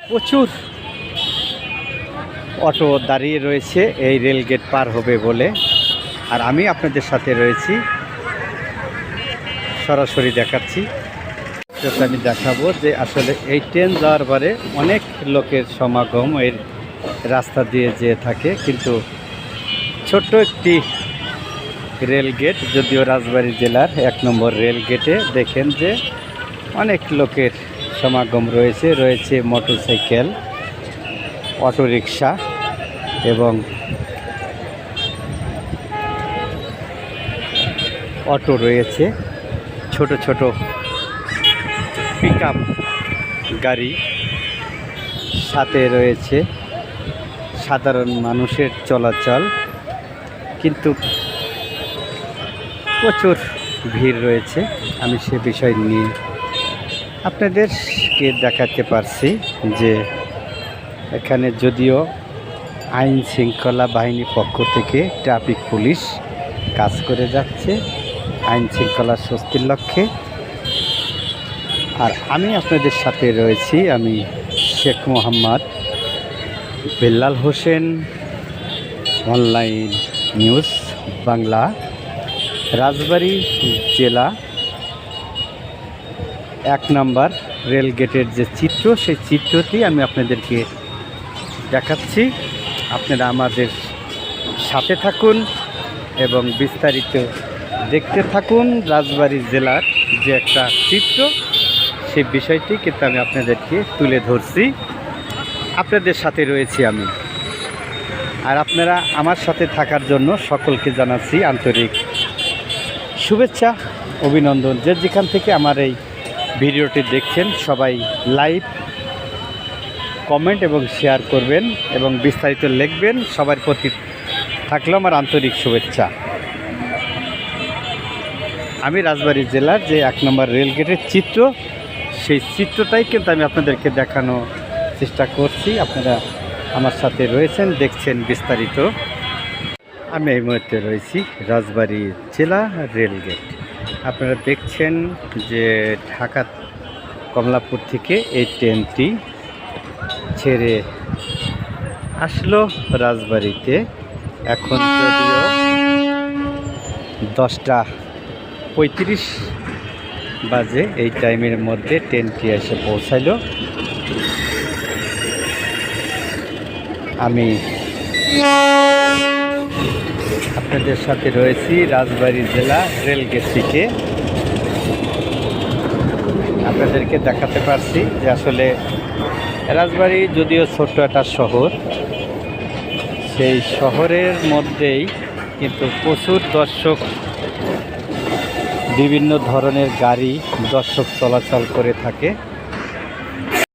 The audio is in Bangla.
প্রচুর অটো দাঁড়িয়ে রয়েছে এই রেলগেট পার হবে বলে। আর আমি আপনাদের সাথে রয়েছি, সরাসরি দেখাচ্ছি। আমি দেখাবো যে আসলে এই ট্রেন যাওয়ার পরে অনেক লোকের সমাগম এই রাস্তা দিয়ে যেয়ে থাকে, কিন্তু ছোট্ট একটি রেলগেট, যদিও রাজবাড়ী জেলার 1 নম্বর রেলগেটে দেখেন যে অনেক লোকের সমাগম রয়েছে মোটরসাইকেল, অটোরিকশা এবং অটো রয়েছে, ছোট ছোট পিকআপ গাড়ি, সাথে রয়েছে সাধারণ মানুষের চলাচল, কিন্তু প্রচুর ভিড় রয়েছে। আমি সে বিষয় নিয়ে আপনাদেরকে দেখাতে পারছি যে এখানে যদিও আইন শৃঙ্খলা বাহিনীর পক্ষ থেকে ট্রাফিক পুলিশ কাজ করে যাচ্ছে আইন শৃঙ্খলা স্বস্তির লক্ষ্যে। আর আমি আপনাদের সাথে রয়েছি, আমি শেখ মোহাম্মদ বেল্লাল হোসেন, অনলাইন নিউজ বাংলা, রাজবাড়ী জেলা 1 নম্বর রেলগেটের যে চিত্র, সেই চিত্রটি আমি আপনাদেরকে দেখাচ্ছি। আপনারা আমাদের সাথে থাকুন এবং বিস্তারিত দেখতে থাকুন। রাজবাড়ী জেলার যে একটা চিত্র, সেই বিষয়টি কিন্তু আমি আপনাদেরকে তুলে ধরছি, আপনাদের সাথে রয়েছি আমি। আর আপনারা আমার সাথে থাকার জন্য সকলকে জানাচ্ছি আন্তরিক শুভেচ্ছা, অভিনন্দন। যে যেখান থেকে আমার এই ভিডিওটি দেখছেন সবাই লাইক, কমেন্ট এবং শেয়ার করবেন এবং বিস্তারিত লিখবেন। সবার প্রতি থাকলো আমার আন্তরিক শুভেচ্ছা। আমি রাজবাড়ী জেলার যে 1 নম্বর রেলগেটের চিত্র, সেই চিত্রটাই কিন্তু আমি আপনাদেরকে দেখানোর চেষ্টা করছি। আপনারা আমার সাথে রয়েছেন, দেখছেন বিস্তারিত। আমি এই মুহূর্তে রয়েছি রাজবাড়ী জেলা রেলগেট। আপনারা দেখছেন যে ঢাকা কমলাপুর থেকে এই ট্রেনটি ছেড়ে আসলো রাজবাড়ীতে। এখন যদিও 10:35 বাজে, এই টাইমের মধ্যে ট্রেনটি এসে পৌঁছাইল। আমি আপনাদের সাথে রয়েছি রাজবাড়ী জেলা রেলগেট থেকে। আপনাদেরকে দেখাতে পারছি যে আসলে রাজবাড়ী যদিও ছোট্ট একটা শহর, সেই শহরের মধ্যেই কিন্তু প্রচুর দর্শক, বিভিন্ন ধরনের গাড়ি দর্শক চলাচল করে থাকে।